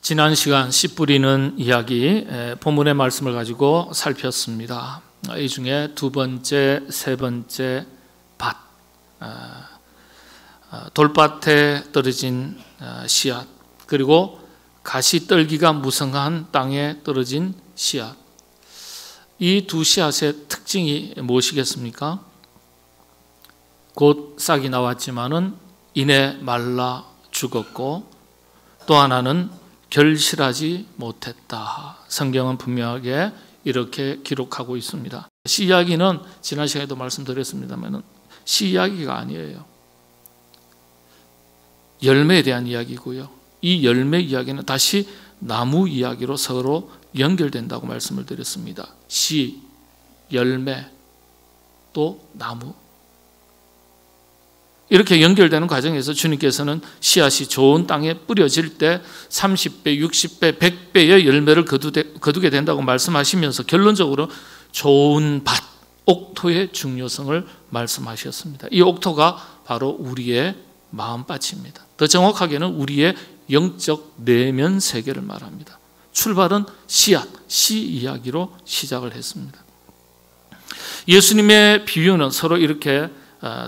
지난 시간 씨 뿌리는 이야기 본문의 말씀을 가지고 살폈습니다. 이 중에 두 번째, 세 번째 밭, 돌밭에 떨어진 씨앗, 그리고 가시떨기가 무성한 땅에 떨어진 씨앗. 이 두 씨앗의 특징이 무엇이겠습니까? 곧 싹이 나왔지만은 이내 말라 죽었고, 또 하나는 결실하지 못했다. 성경은 분명하게 이렇게 기록하고 있습니다. 씨 이야기는 지난 시간에도 말씀드렸습니다만 씨 이야기가 아니에요. 열매에 대한 이야기고요. 이 열매 이야기는 다시 나무 이야기로 서로 연결된다고 말씀을 드렸습니다. 씨, 열매, 또 나무. 이렇게 연결되는 과정에서 주님께서는 씨앗이 좋은 땅에 뿌려질 때 30배, 60배, 100배의 열매를 거두게 된다고 말씀하시면서 결론적으로 좋은 밭, 옥토의 중요성을 말씀하셨습니다. 이 옥토가 바로 우리의 마음밭입니다. 더 정확하게는 우리의 영적 내면 세계를 말합니다. 출발은 씨앗, 씨 이야기로 시작을 했습니다. 예수님의 비유는 서로 이렇게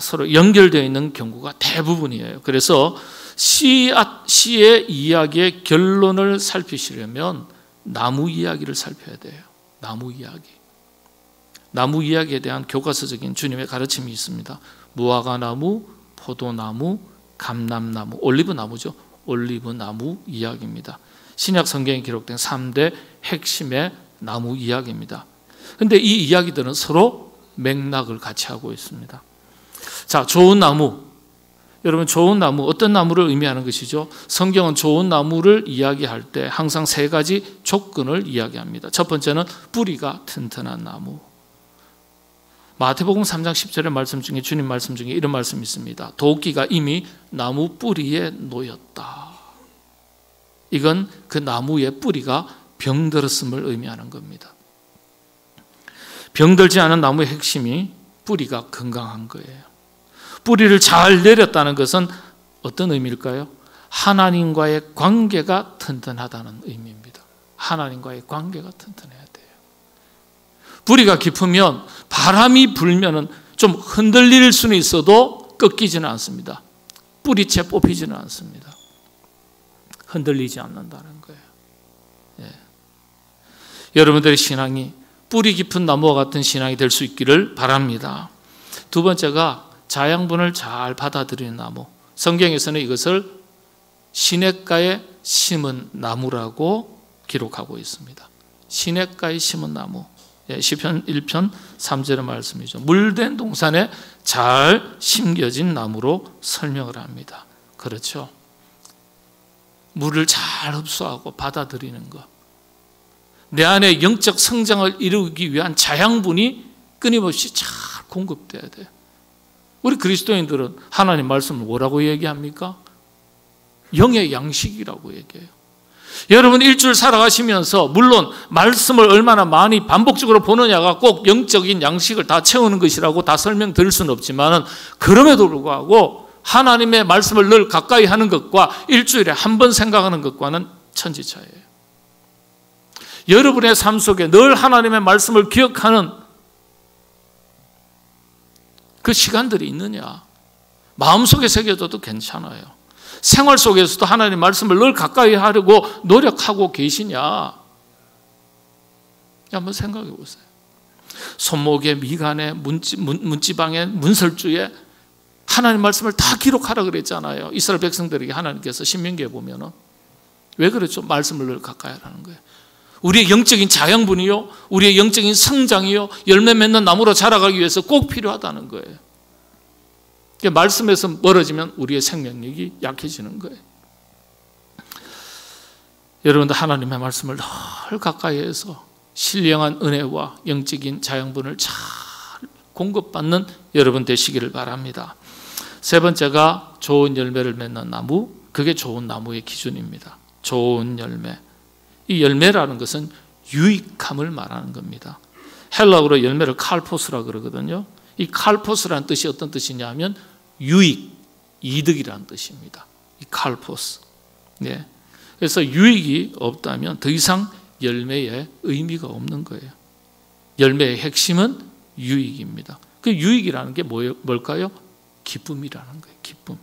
서로 연결되어 있는 경우가 대부분이에요. 그래서 씨의 이야기의 결론을 살피시려면 나무 이야기를 살펴야 돼요. 나무 이야기. 나무 이야기에 대한 교과서적인 주님의 가르침이 있습니다. 무화과나무, 포도나무, 감람나무, 올리브나무죠. 올리브나무 이야기입니다. 신약 성경에 기록된 3대 핵심의 나무 이야기입니다. 그런데 이 이야기들은 서로 맥락을 같이 하고 있습니다. 자, 좋은 나무. 여러분, 좋은 나무, 어떤 나무를 의미하는 것이죠? 성경은 좋은 나무를 이야기할 때 항상 세 가지 조건을 이야기합니다. 첫 번째는 뿌리가 튼튼한 나무. 마태복음 3장 10절의 말씀 중에, 주님 말씀 중에 이런 말씀이 있습니다. 도끼가 이미 나무 뿌리에 놓였다. 이건 그 나무의 뿌리가 병들었음을 의미하는 겁니다. 병들지 않은 나무의 핵심이 뿌리가 건강한 거예요. 뿌리를 잘 내렸다는 것은 어떤 의미일까요? 하나님과의 관계가 튼튼하다는 의미입니다. 하나님과의 관계가 튼튼해야 돼요. 뿌리가 깊으면 바람이 불면은 좀 흔들릴 수는 있어도 꺾이지는 않습니다. 뿌리채 뽑히지는 않습니다. 흔들리지 않는다는 거예요. 예. 여러분들의 신앙이 뿌리 깊은 나무와 같은 신앙이 될 수 있기를 바랍니다. 두 번째가 자양분을 잘 받아들이는 나무. 성경에서는 이것을 시냇가에 심은 나무라고 기록하고 있습니다. 시냇가에 심은 나무. 시편 1편 3절의 말씀이죠. 물된 동산에 잘 심겨진 나무로 설명을 합니다. 그렇죠. 물을 잘 흡수하고 받아들이는 것. 내 안에 영적 성장을 이루기 위한 자양분이 끊임없이 잘 공급돼야 돼요. 우리 그리스도인들은 하나님 말씀을 뭐라고 얘기합니까? 영의 양식이라고 얘기해요. 여러분 일주일 살아가시면서 물론 말씀을 얼마나 많이 반복적으로 보느냐가 꼭 영적인 양식을 다 채우는 것이라고 다 설명드릴 수는 없지만 그럼에도 불구하고 하나님의 말씀을 늘 가까이 하는 것과 일주일에 한 번 생각하는 것과는 천지차이예요. 여러분의 삶 속에 늘 하나님의 말씀을 기억하는 그 시간들이 있느냐? 마음속에 새겨둬도 괜찮아요. 생활 속에서도 하나님의 말씀을 늘 가까이 하려고 노력하고 계시냐? 한번 생각해 보세요. 손목에, 미간에, 문지방에, 문설주에 하나님 말씀을 다 기록하라 그랬잖아요. 이스라엘 백성들에게 하나님께서 신명기에 보면은 왜 그렇죠? 말씀을 늘 가까이 하라는 거예요. 우리의 영적인 자양분이요, 우리의 영적인 성장이요, 열매 맺는 나무로 자라가기 위해서 꼭 필요하다는 거예요. 말씀에서 멀어지면 우리의 생명력이 약해지는 거예요. 여러분들 하나님의 말씀을 늘 가까이 해서 신령한 은혜와 영적인 자양분을 잘 공급받는 여러분 되시기를 바랍니다. 세 번째가 좋은 열매를 맺는 나무, 그게 좋은 나무의 기준입니다. 좋은 열매. 이 열매라는 것은 유익함을 말하는 겁니다. 헬라어로 열매를 칼포스라 그러거든요. 이 칼포스라는 뜻이 어떤 뜻이냐면 유익, 이득이라는 뜻입니다. 이 칼포스. 네. 그래서 유익이 없다면 더 이상 열매에 의미가 없는 거예요. 열매의 핵심은 유익입니다. 그 유익이라는 게 뭘까요? 기쁨이라는 거예요. 기쁨.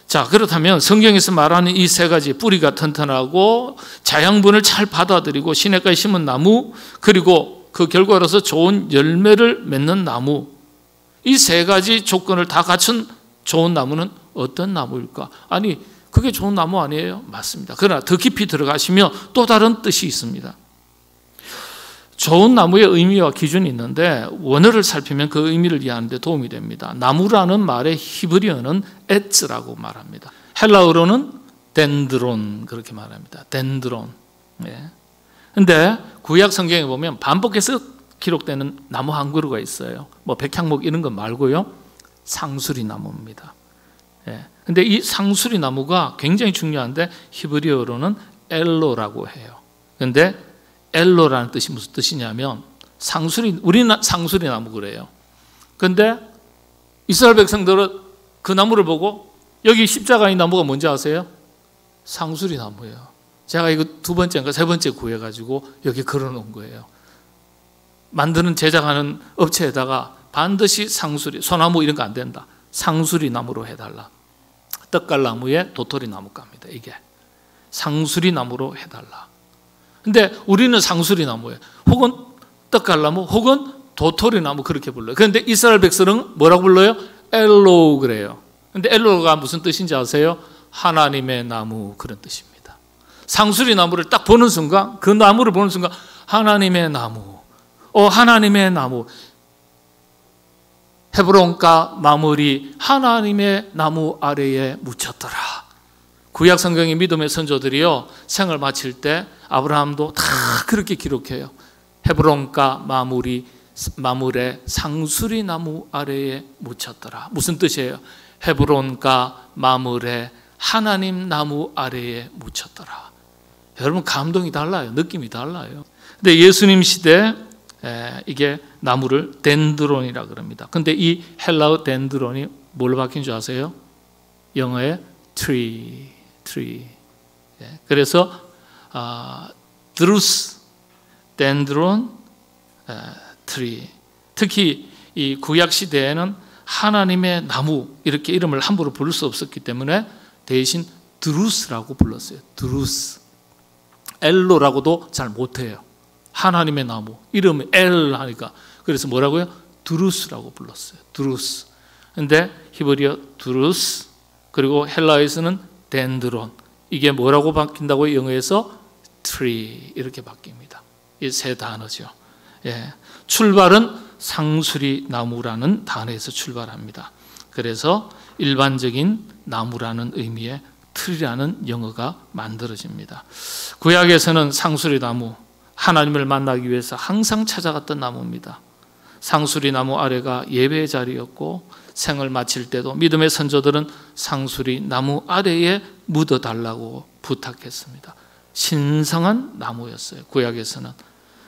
자, 그렇다면 성경에서 말하는 이 세 가지, 뿌리가 튼튼하고 자양분을 잘 받아들이고 시냇가에 심은 나무, 그리고 그 결과로서 좋은 열매를 맺는 나무, 이 세 가지 조건을 다 갖춘 좋은 나무는 어떤 나무일까? 아니, 그게 좋은 나무 아니에요? 맞습니다. 그러나 더 깊이 들어가시면 또 다른 뜻이 있습니다. 좋은 나무의 의미와 기준이 있는데 원어를 살피면 그 의미를 이해하는 데 도움이 됩니다. 나무라는 말의 히브리어는 에츠라고 말합니다. 헬라어로는 덴드론, 그렇게 말합니다. 덴드론. 그런데 구약 성경에 보면 반복해서 기록되는 나무 한 그루가 있어요. 뭐 백향목 이런 거 말고요, 상수리 나무입니다. 근데 이 상수리 나무가 굉장히 중요한데 히브리어로는 엘로라고 해요. 그런데 엘로라는 뜻이 무슨 뜻이냐면 우리는 상수리 나무 그래요. 그런데 이스라엘 백성들은 그 나무를 보고 여기 십자가의 나무가 뭔지 아세요? 상수리 나무예요. 제가 이거 두 번째인가 세 번째 구해가지고 여기 걸어놓은 거예요. 만드는 제작하는 업체에다가 반드시 상수리, 소나무 이런 거 안 된다, 상수리 나무로 해달라. 떡갈나무에 도토리 나무가입니다. 이게 상수리 나무로 해달라. 근데 우리는 상수리 나무예요. 혹은 떡갈나무, 혹은 도토리 나무, 그렇게 불러요. 그런데 이스라엘 백성은 뭐라고 불러요? 엘로 그래요. 근데 엘로가 무슨 뜻인지 아세요? 하나님의 나무, 그런 뜻입니다. 상수리 나무를 딱 보는 순간, 그 나무를 보는 순간 하나님의 나무, 하나님의 나무, 헤브론가 마무리, 하나님의 나무 아래에 묻혔더라. 구약 성경의 믿음의 선조들이요, 생을 마칠 때 아브라함도 다 그렇게 기록해요. 헤브론가 마물에 상수리 나무 아래에 묻혔더라. 무슨 뜻이에요? 헤브론가 마물에 하나님 나무 아래에 묻혔더라. 여러분, 감동이 달라요. 느낌이 달라요. 근데 예수님 시대 이게 나무를 덴드론이라 그럽니다. 근데 이 헬라어 덴드론이 뭘로 바뀐 줄 아세요? 영어의 tree. 그래서 드루스, 덴드론, 트리. 특히 이 구약 시대에는 하나님의 나무 이렇게 이름을 함부로 부를 수 없었기 때문에 대신 드루스라고 불렀어요. 드루스. 엘로라고도 잘 못해요. 하나님의 나무, 이름이 엘 하니까 그래서 뭐라고요? 드루스라고 불렀어요. 드루스. 근데 히브리어 드루스, 그리고 헬라에서는 덴드론, 이게 뭐라고 바뀐다고요? 영어에서 tree 이렇게 바뀝니다. 이 세 단어죠. 출발은 상수리 나무라는 단어에서 출발합니다. 그래서 일반적인 나무라는 의미의 tree라는 영어가 만들어집니다. 구약에서는 상수리 나무, 하나님을 만나기 위해서 항상 찾아갔던 나무입니다. 상수리 나무 아래가 예배의 자리였고 생을 마칠 때도 믿음의 선조들은 상수리 나무 아래에 묻어달라고 부탁했습니다. 신성한 나무였어요, 구약에서는.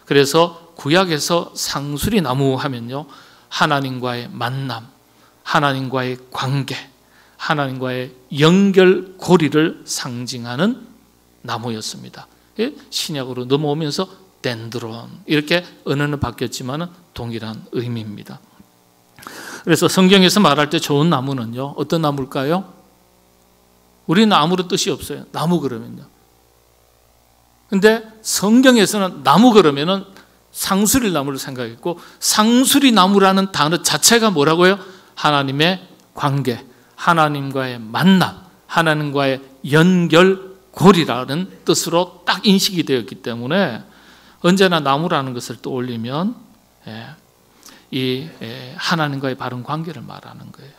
그래서 구약에서 상수리 나무 하면요, 하나님과의 만남, 하나님과의 관계, 하나님과의 연결고리를 상징하는 나무였습니다. 신약으로 넘어오면서 덴드론 이렇게 언어는 바뀌었지만 동일한 의미입니다. 그래서 성경에서 말할 때 좋은 나무는요, 어떤 나무일까요? 우리는 아무런 뜻이 없어요, 나무 그러면요. 근데 성경에서는 나무 그러면은 상수리 나무를 생각했고, 상수리 나무라는 단어 자체가 뭐라고요? 하나님의 관계, 하나님과의 만남, 하나님과의 연결고리라는 뜻으로 딱 인식이 되었기 때문에 언제나 나무라는 것을 떠올리면 이 하나님과의 바른 관계를 말하는 거예요.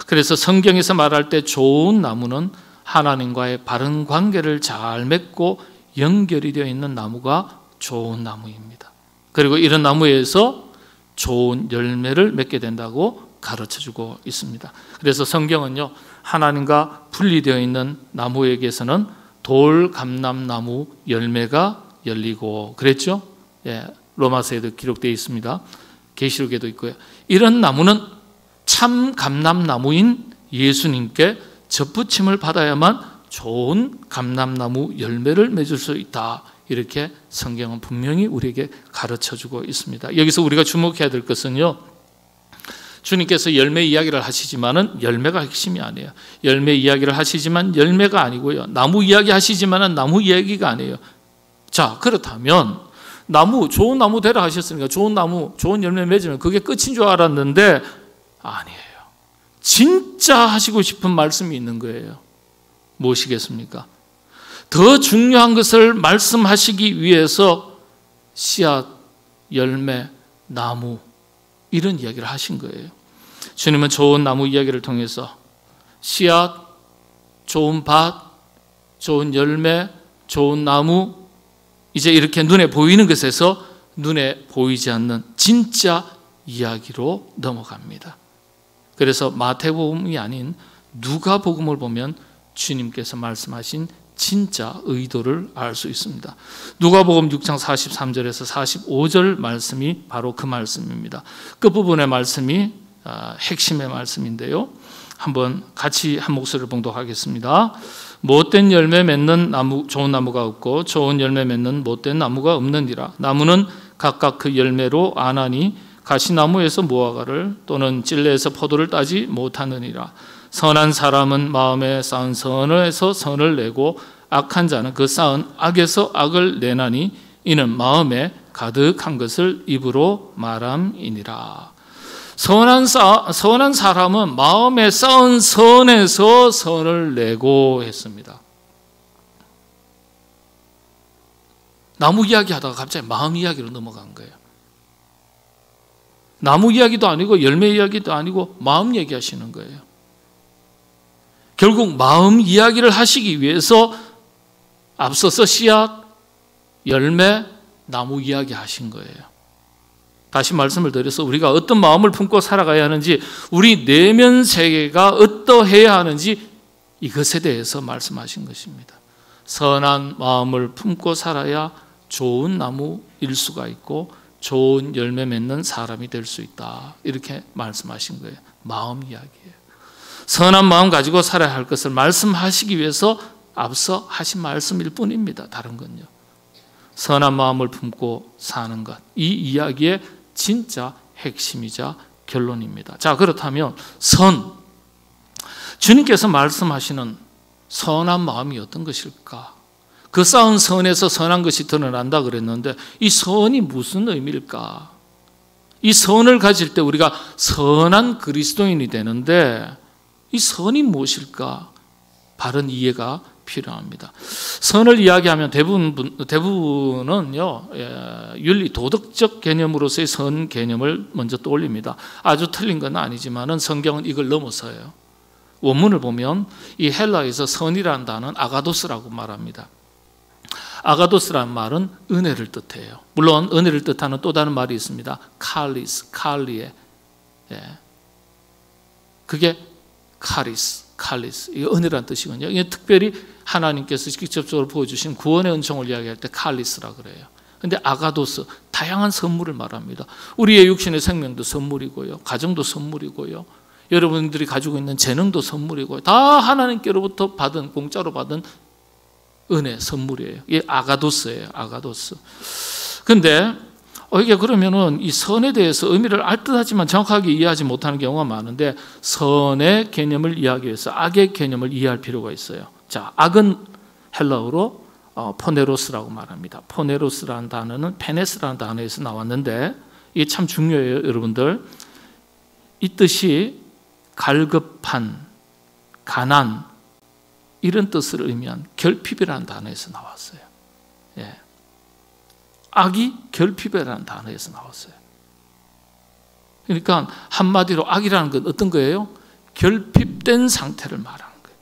그래서 성경에서 말할 때 좋은 나무는 하나님과의 바른 관계를 잘 맺고 연결이 되어 있는 나무가 좋은 나무입니다. 그리고 이런 나무에서 좋은 열매를 맺게 된다고 가르쳐주고 있습니다. 그래서 성경은요, 하나님과 분리되어 있는 나무에게서는 돌감람나무 열매가 열리고 그랬죠? 로마서에도 기록되어 있습니다. 계시록에도 있고요. 이런 나무는 참 감람나무인 예수님께 접붙임을 받아야만 좋은 감람나무 열매를 맺을 수 있다. 이렇게 성경은 분명히 우리에게 가르쳐주고 있습니다. 여기서 우리가 주목해야 될 것은요, 주님께서 열매 이야기를 하시지만은 열매가 핵심이 아니에요. 열매 이야기를 하시지만 열매가 아니고요, 나무 이야기 하시지만은 나무 이야기가 아니에요. 자, 그렇다면 나무, 좋은 나무 되라 하셨으니까 좋은 나무, 좋은 열매 맺으면 그게 끝인 줄 알았는데 아니에요. 진짜 하시고 싶은 말씀이 있는 거예요. 무엇이겠습니까? 더 중요한 것을 말씀하시기 위해서 씨앗, 열매, 나무 이런 이야기를 하신 거예요. 주님은 좋은 나무 이야기를 통해서 씨앗, 좋은 밭, 좋은 열매, 좋은 나무, 이제 이렇게 눈에 보이는 것에서 눈에 보이지 않는 진짜 이야기로 넘어갑니다. 그래서 마태복음이 아닌 누가복음을 보면 주님께서 말씀하신 진짜 의도를 알 수 있습니다. 누가복음 6장 43절에서 45절 말씀이 바로 그 말씀입니다. 끝부분의 말씀이 핵심의 말씀인데요, 한번 같이 한 목소리를 봉독하겠습니다. 못된 열매 맺는 나무, 좋은 나무가 없고 좋은 열매 맺는 못된 나무가 없느니라. 나무는 각각 그 열매로 아나니 가시나무에서 무화과를 또는 찔레에서 포도를 따지 못하느니라. 선한 사람은 마음에 쌓은 선에서 선을 내고 악한 자는 그 쌓은 악에서 악을 내나니 이는 마음에 가득한 것을 입으로 말함이니라. 선한 사람은 마음에 쌓은 선에서 선을 내고 했습니다. 나무 이야기 하다가 갑자기 마음 이야기로 넘어간 거예요. 나무 이야기도 아니고 열매 이야기도 아니고 마음 얘기하시는 거예요. 결국 마음 이야기를 하시기 위해서 앞서서 씨앗, 열매, 나무 이야기 하신 거예요. 다시 말씀을 드려서 우리가 어떤 마음을 품고 살아가야 하는지, 우리 내면 세계가 어떠해야 하는지 이것에 대해서 말씀하신 것입니다. 선한 마음을 품고 살아야 좋은 나무일 수가 있고 좋은 열매 맺는 사람이 될 수 있다. 이렇게 말씀하신 거예요. 마음 이야기예요. 선한 마음 가지고 살아야 할 것을 말씀하시기 위해서 앞서 하신 말씀일 뿐입니다. 다른 건요. 선한 마음을 품고 사는 것, 이 이야기의 진짜 핵심이자 결론입니다. 자, 그렇다면 주님께서 말씀하시는 선한 마음이 어떤 것일까? 그 쌓은 선에서 선한 것이 드러난다 그랬는데 이 선이 무슨 의미일까? 이 선을 가질 때 우리가 선한 그리스도인이 되는데 이 선이 무엇일까? 바른 이해가 필요합니다. 선을 이야기하면 대부분은요, 윤리 도덕적 개념으로서의 선 개념을 먼저 떠올립니다. 아주 틀린 건 아니지만은 성경은 이걸 넘어서요. 원문을 보면 이 헬라에서 선이라는 단어는 아가도스라고 말합니다. 아가도스라는 말은 은혜를 뜻해요. 물론 은혜를 뜻하는 또 다른 말이 있습니다. 칼리스, 칼리에. 그게 칼리스, 이게 은혜라는 뜻이거든요. 이게 특별히 하나님께서 직접적으로 보여주신 구원의 은총을 이야기할 때 칼리스라 그래요. 근데 아가도스, 다양한 선물을 말합니다. 우리의 육신의 생명도 선물이고요, 가정도 선물이고요, 여러분들이 가지고 있는 재능도 선물이고요, 다 하나님께로부터 받은, 공짜로 받은 은혜, 선물이에요. 이게 아가도스예요. 아가도스. 근데 이게 그러면은 이 선에 대해서 의미를 알듯하지만 정확하게 이해하지 못하는 경우가 많은데, 선의 개념을 이해하기 위해서 악의 개념을 이해할 필요가 있어요. 자, 악은 헬라어로 포네로스라고 말합니다. 포네로스라는 단어는 페네스라는 단어에서 나왔는데 이게 참 중요해요, 여러분들. 이 뜻이 갈급한, 가난, 이런 뜻을 의미한 결핍이라는 단어에서 나왔어요. 예. 악이 결핍이라는 단어에서 나왔어요. 그러니까 한마디로 악이라는 건 어떤 거예요? 결핍된 상태를 말하는 거예요.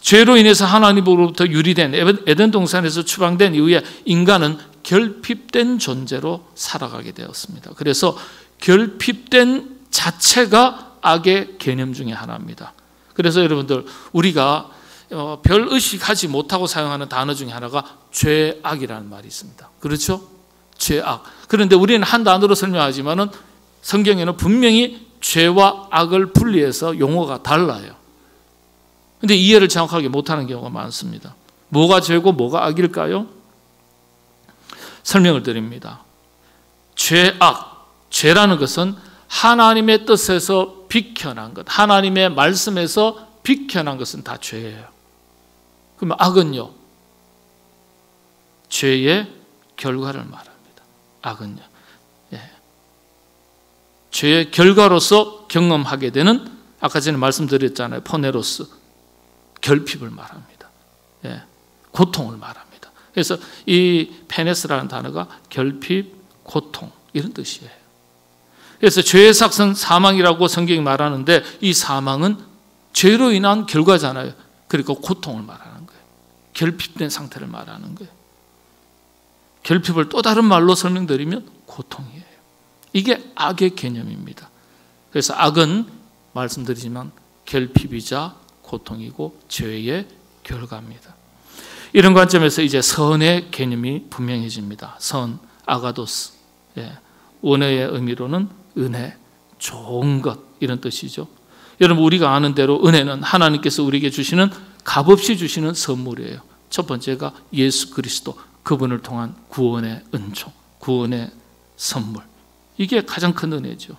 죄로 인해서 하나님으로부터 유리된 에덴 동산에서 추방된 이후에 인간은 결핍된 존재로 살아가게 되었습니다. 그래서 결핍된 자체가 악의 개념 중에 하나입니다. 그래서 여러분들, 우리가 별 의식하지 못하고 사용하는 단어 중에 하나가 죄악이라는 말이 있습니다. 그렇죠? 죄악. 그런데 우리는 한 단어로 설명하지만은 성경에는 분명히 죄와 악을 분리해서 용어가 달라요. 근데 이해를 정확하게 못하는 경우가 많습니다. 뭐가 죄고 뭐가 악일까요? 설명을 드립니다. 죄악, 죄라는 것은 하나님의 뜻에서 비켜난 것, 하나님의 말씀에서 비켜난 것은 다 죄예요. 그러면 악은요? 죄의 결과를 말합니다. 악은요. 예. 죄의 결과로서 경험하게 되는, 아까 전에 말씀드렸잖아요. 포네로스, 결핍을 말합니다. 예. 고통을 말합니다. 그래서 이 페네스라는 단어가 결핍, 고통 이런 뜻이에요. 그래서 죄의 삭은 사망이라고 성경이 말하는데 이 사망은 죄로 인한 결과잖아요. 그러니까 고통을 말하는 거예요. 결핍된 상태를 말하는 거예요. 결핍을 또 다른 말로 설명드리면 고통이에요. 이게 악의 개념입니다. 그래서 악은 말씀드리지만 결핍이자 고통이고 죄의 결과입니다. 이런 관점에서 이제 선의 개념이 분명해집니다. 선, 아가도스. 예. 원어의 의미로는 은혜, 좋은 것 이런 뜻이죠. 여러분 우리가 아는 대로 은혜는 하나님께서 우리에게 주시는 값없이 주시는 선물이에요. 첫 번째가 예수 그리스도, 그분을 통한 구원의 은총, 구원의 선물. 이게 가장 큰 은혜죠.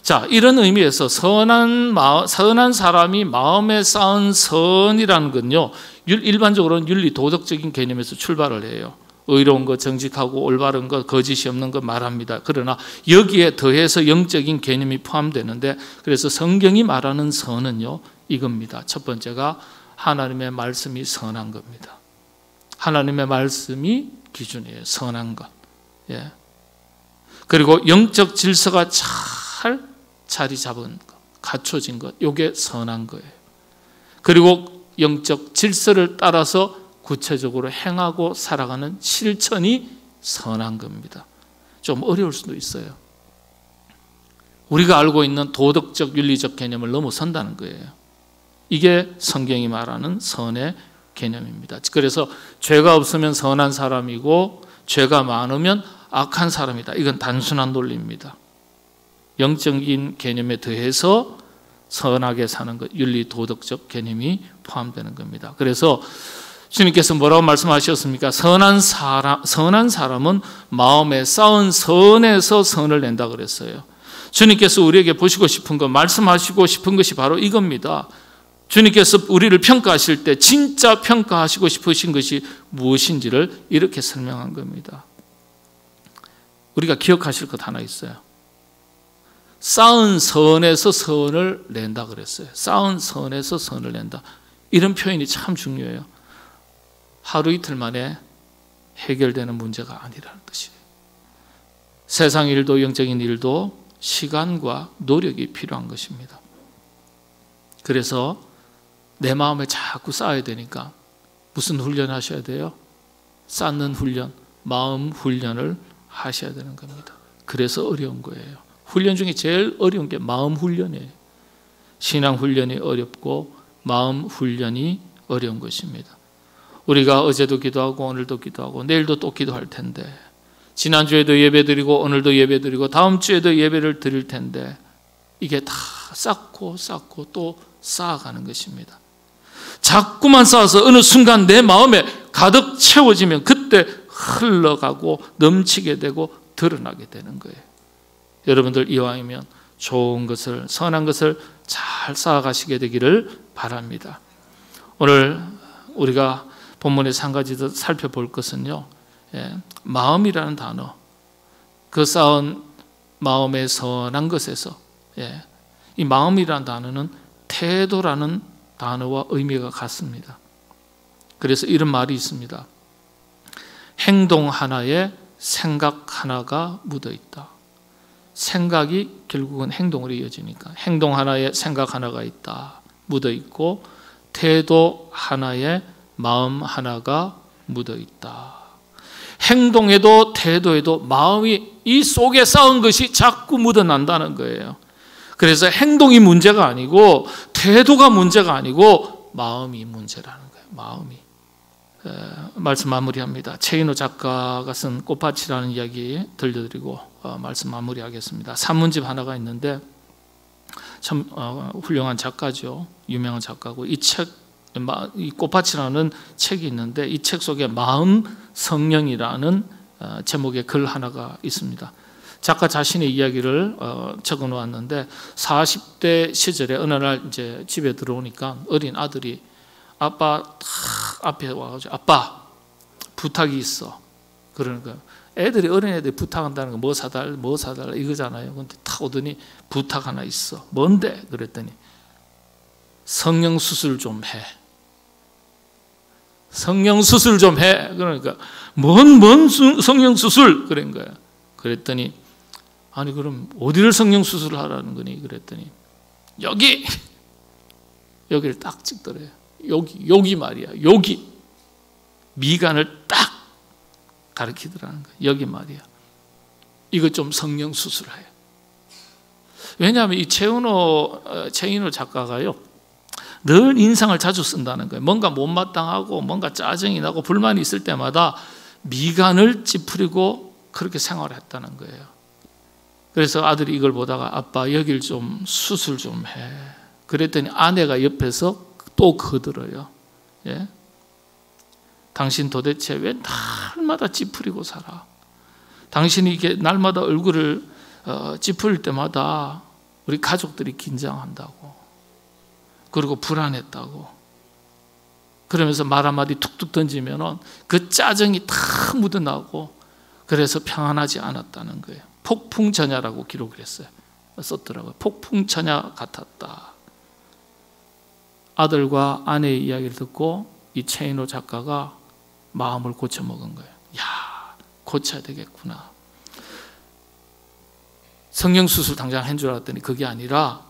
자, 이런 의미에서 선한 사람이 마음에 쌓은 선이라는 건요, 일반적으로는 윤리 도덕적인 개념에서 출발을 해요. 의로운 것, 정직하고 올바른 것, 거짓이 없는 것 말합니다. 그러나 여기에 더해서 영적인 개념이 포함되는데, 그래서 성경이 말하는 선은요, 이겁니다. 첫 번째가 하나님의 말씀이 선한 겁니다. 하나님의 말씀이 기준이에요. 선한 것. 예. 그리고 영적 질서가 잘 자리 잡은 것, 갖춰진 것, 이게 선한 거예요. 그리고 영적 질서를 따라서 구체적으로 행하고 살아가는 실천이 선한 겁니다. 좀 어려울 수도 있어요. 우리가 알고 있는 도덕적, 윤리적 개념을 넘어선다는 거예요. 이게 성경이 말하는 선의 개념입니다. 그래서 죄가 없으면 선한 사람이고 죄가 많으면 악한 사람이다. 이건 단순한 논리입니다. 영적인 개념에 더해서 선하게 사는 것, 윤리 도덕적 개념이 포함되는 겁니다. 그래서 주님께서 뭐라고 말씀하셨습니까? 선한 사람은 마음에 쌓은 선에서 선을 낸다 그랬어요. 주님께서 우리에게 보시고 싶은 것, 말씀하시고 싶은 것이 바로 이겁니다. 주님께서 우리를 평가하실 때 진짜 평가하시고 싶으신 것이 무엇인지를 이렇게 설명한 겁니다. 우리가 기억하실 것 하나 있어요. 쌓은 선에서 선을 낸다 그랬어요. 쌓은 선에서 선을 낸다. 이런 표현이 참 중요해요. 하루 이틀 만에 해결되는 문제가 아니라는 뜻이에요. 세상 일도 영적인 일도 시간과 노력이 필요한 것입니다. 그래서 내 마음에 자꾸 쌓아야 되니까 무슨 훈련 하셔야 돼요? 쌓는 훈련, 마음 훈련을 하셔야 되는 겁니다. 그래서 어려운 거예요. 훈련 중에 제일 어려운 게 마음 훈련이에요. 신앙 훈련이 어렵고 마음 훈련이 어려운 것입니다. 우리가 어제도 기도하고 오늘도 기도하고 내일도 또 기도할 텐데, 지난주에도 예배드리고 오늘도 예배드리고 다음 주에도 예배를 드릴 텐데, 이게 다 쌓고 또 쌓아가는 것입니다. 자꾸만 쌓아서 어느 순간 내 마음에 가득 채워지면 그때 흘러가고 넘치게 되고 드러나게 되는 거예요. 여러분들 이왕이면 좋은 것을, 선한 것을 잘 쌓아가시게 되기를 바랍니다. 오늘 우리가 본문에서 한 가지 더 살펴볼 것은요, 마음이라는 단어, 그 쌓은 마음의 선한 것에서, 이 마음이라는 단어는 태도라는 단어와 의미가 같습니다. 그래서 이런 말이 있습니다. 행동 하나에 생각 하나가 묻어 있다. 생각이 결국은 행동으로 이어지니까 행동 하나에 생각 하나가 있다, 묻어 있고, 태도 하나에 마음 하나가 묻어 있다. 행동에도 태도에도 마음이 이 속에 쌓은 것이 자꾸 묻어난다는 거예요. 그래서 행동이 문제가 아니고 태도가 문제가 아니고 마음이 문제라는 거예요. 마음이. 말씀 마무리합니다. 최인호 작가가 쓴 꽃밭이라는 이야기 들려드리고 말씀 마무리하겠습니다. 산문집 하나가 있는데 참 훌륭한 작가죠. 유명한 작가고 이 꽃밭이라는 책이 있는데 이 책 속에 마음 성령이라는 제목의 글 하나가 있습니다. 작가 자신의 이야기를 적어 놓았는데 40대 시절에 어느 날 이제 집에 들어오니까 어린 아들이 아빠 딱 앞에 와가지고 아빠 부탁이 있어. 그러니까 애들이 어린 애들이 부탁한다는 거 뭐 사달라 이거잖아요. 근데 탁 오더니 부탁 하나 있어. 뭔데? 그랬더니 성령 수술 좀 해. 성령 수술 좀 해. 그러니까 뭔 성령 수술? 그런 거야. 그랬더니 아니 그럼 어디를 성령 수술을 하라는 거니? 그랬더니 여기를 딱 찍더래요. 여기 말이야. 여기 미간을 딱 가리키더라는 거야. 여기 말이야. 이거 좀 성령 수술해. 왜냐하면 이 최인호 작가가요. 늘 인상을 자주 쓴다는 거예요. 뭔가 못마땅하고 뭔가 짜증이 나고 불만이 있을 때마다 미간을 찌푸리고 그렇게 생활했다는 거예요. 그래서 아들이 이걸 보다가 아빠 여길 좀 수술 좀 해. 그랬더니 아내가 옆에서 또 거들어요. 예? 당신 도대체 왜 날마다 찌푸리고 살아? 당신이 이게 날마다 얼굴을 찌푸릴 때마다 우리 가족들이 긴장한다고. 그리고 불안했다고. 그러면서 말 한마디 툭툭 던지면은 그 짜증이 다 묻어나고 그래서 평안하지 않았다는 거예요. 폭풍전야라고 기록을 했어요. 썼더라고요. 폭풍전야 같았다. 아들과 아내의 이야기를 듣고 이 최인호 작가가 마음을 고쳐먹은 거예요. 야, 고쳐야 되겠구나. 성령수술 당장 한 줄 알았더니 그게 아니라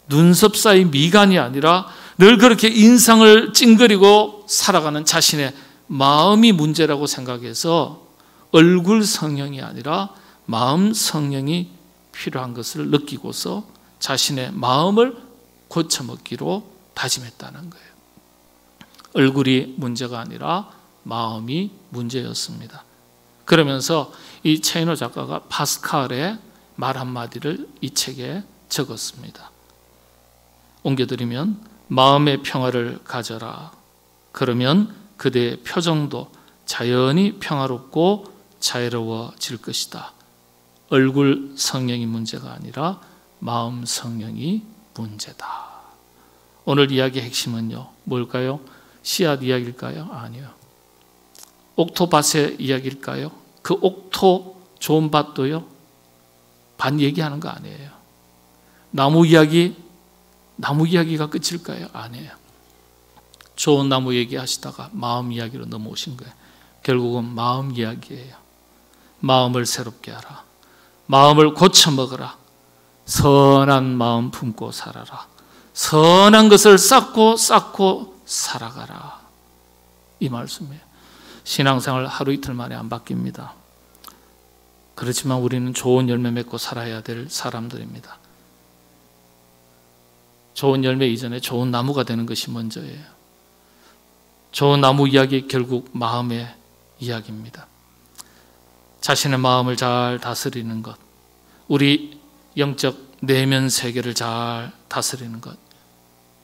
눈썹 사이 미간이 아니라 늘 그렇게 인상을 찡그리고 살아가는 자신의 마음이 문제라고 생각해서 얼굴 성령이 아니라 마음 성령이 필요한 것을 느끼고서 자신의 마음을 고쳐먹기로 다짐했다는 거예요. 얼굴이 문제가 아니라 마음이 문제였습니다. 그러면서 이 최인호 작가가 파스칼의 말 한마디를 이 책에 적었습니다. 옮겨드리면 마음의 평화를 가져라. 그러면 그대의 표정도 자연히 평화롭고 자유로워질 것이다. 얼굴 성령이 문제가 아니라 마음 성령이 문제다. 오늘 이야기의 핵심은요, 뭘까요? 씨앗 이야기일까요? 아니요. 옥토밭의 이야기일까요? 그 옥토 좋은 밭도요, 밭 얘기하는 거 아니에요. 나무 이야기가 끝일까요? 아니에요. 좋은 나무 얘기하시다가 마음 이야기로 넘어오신 거예요. 결국은 마음 이야기예요. 마음을 새롭게 하라. 마음을 고쳐먹으라. 선한 마음 품고 살아라. 선한 것을 쌓고 살아가라. 이 말씀이에요. 신앙생활 하루 이틀 만에 안 바뀝니다. 그렇지만 우리는 좋은 열매 맺고 살아야 될 사람들입니다. 좋은 열매 이전에 좋은 나무가 되는 것이 먼저예요. 좋은 나무 이야기 결국 마음의 이야기입니다. 자신의 마음을 잘 다스리는 것, 우리 영적 내면 세계를 잘 다스리는 것,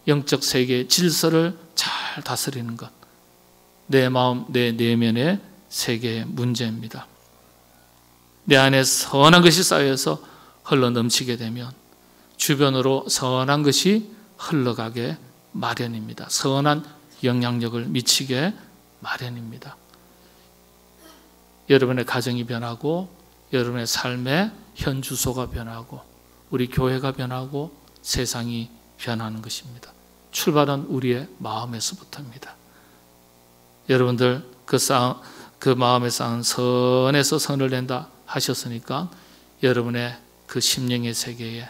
영적 세계의 질서를 잘 다스리는 것, 내 마음, 내 내면의 세계의 문제입니다. 내 안에 선한 것이 쌓여서 흘러 넘치게 되면 주변으로 선한 것이 흘러가게 마련입니다. 선한 영향력을 미치게 마련입니다. 여러분의 가정이 변하고 여러분의 삶의 현 주소가 변하고 우리 교회가 변하고 세상이 변하는 것입니다. 출발은 우리의 마음에서부터입니다. 여러분들 그 마음에 쌓은 선에서 선을 낸다 하셨으니까 여러분의 그 심령의 세계에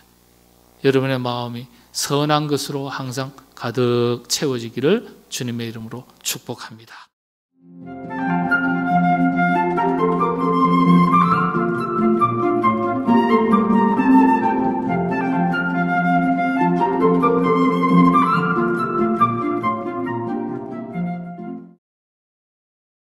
여러분의 마음이 선한 것으로 항상 가득 채워지기를 주님의 이름으로 축복합니다.